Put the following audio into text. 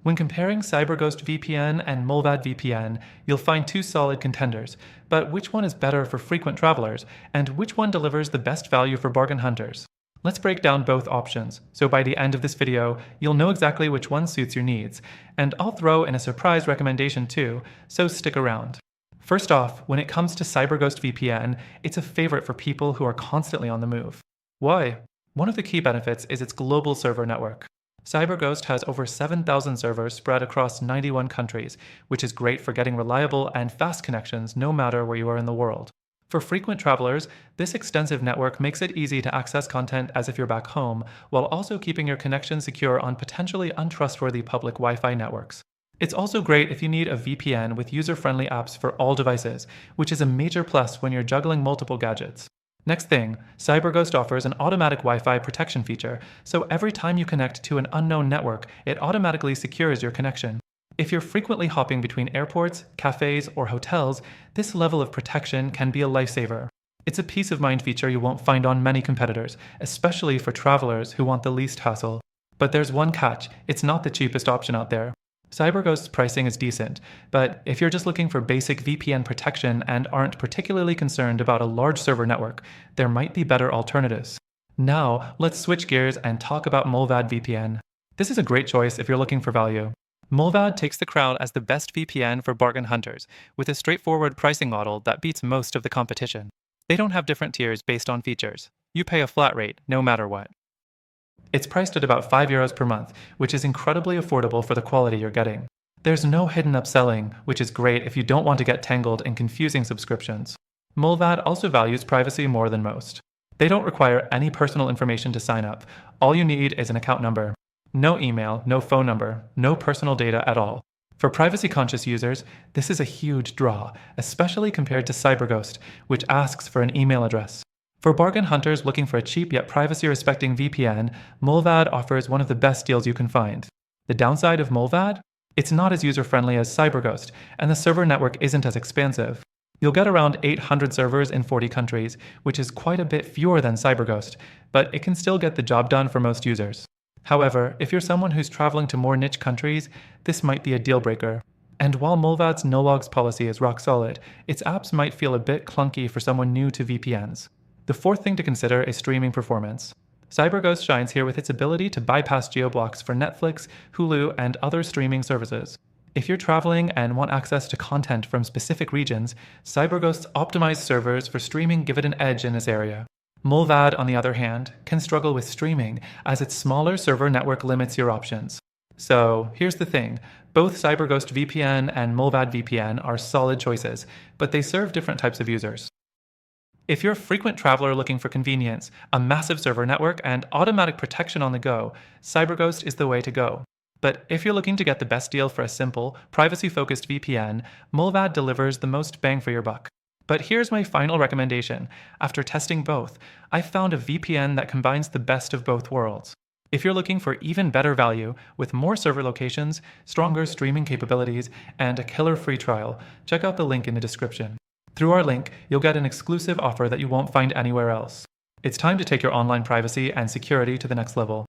When comparing CyberGhost VPN and Mullvad VPN, you'll find two solid contenders, but which one is better for frequent travelers, and which one delivers the best value for bargain hunters? Let's break down both options, so by the end of this video, you'll know exactly which one suits your needs, and I'll throw in a surprise recommendation too, so stick around. First off, when it comes to CyberGhost VPN, it's a favorite for people who are constantly on the move. Why? One of the key benefits is its global server network. CyberGhost has over 7,000 servers spread across 91 countries, which is great for getting reliable and fast connections no matter where you are in the world. For frequent travelers, this extensive network makes it easy to access content as if you're back home, while also keeping your connection secure on potentially untrustworthy public Wi-Fi networks. It's also great if you need a VPN with user-friendly apps for all devices, which is a major plus when you're juggling multiple gadgets. Next thing, CyberGhost offers an automatic Wi-Fi protection feature, so every time you connect to an unknown network, it automatically secures your connection. If you're frequently hopping between airports, cafes, or hotels, this level of protection can be a lifesaver. It's a peace of mind feature you won't find on many competitors, especially for travelers who want the least hassle. But there's one catch: it's not the cheapest option out there. CyberGhost's pricing is decent, but if you're just looking for basic VPN protection and aren't particularly concerned about a large server network, there might be better alternatives. Now, let's switch gears and talk about Mullvad VPN. This is a great choice if you're looking for value. Mullvad takes the crown as the best VPN for bargain hunters, with a straightforward pricing model that beats most of the competition. They don't have different tiers based on features. You pay a flat rate, no matter what. It's priced at about €5 per month, which is incredibly affordable for the quality you're getting. There's no hidden upselling, which is great if you don't want to get tangled in confusing subscriptions. Mullvad also values privacy more than most. They don't require any personal information to sign up. All you need is an account number. No email, no phone number, no personal data at all. For privacy-conscious users, this is a huge draw, especially compared to CyberGhost, which asks for an email address. For bargain hunters looking for a cheap yet privacy-respecting VPN, Mullvad offers one of the best deals you can find. The downside of Mullvad? It's not as user-friendly as CyberGhost, and the server network isn't as expansive. You'll get around 800 servers in 40 countries, which is quite a bit fewer than CyberGhost, but it can still get the job done for most users. However, if you're someone who's traveling to more niche countries, this might be a deal-breaker. And while Mullvad's no-logs policy is rock solid, its apps might feel a bit clunky for someone new to VPNs. The fourth thing to consider is streaming performance. CyberGhost shines here with its ability to bypass geo-blocks for Netflix, Hulu, and other streaming services. If you're traveling and want access to content from specific regions, CyberGhost's optimized servers for streaming give it an edge in this area. Mullvad, on the other hand, can struggle with streaming as its smaller server network limits your options. So here's the thing, both CyberGhost VPN and Mullvad VPN are solid choices, but they serve different types of users. If you're a frequent traveler looking for convenience, a massive server network, and automatic protection on the go, CyberGhost is the way to go. But if you're looking to get the best deal for a simple, privacy-focused VPN, Mullvad delivers the most bang for your buck. But here's my final recommendation. After testing both, I've found a VPN that combines the best of both worlds. If you're looking for even better value, with more server locations, stronger streaming capabilities, and a killer free trial, check out the link in the description. Through our link, you'll get an exclusive offer that you won't find anywhere else. It's time to take your online privacy and security to the next level.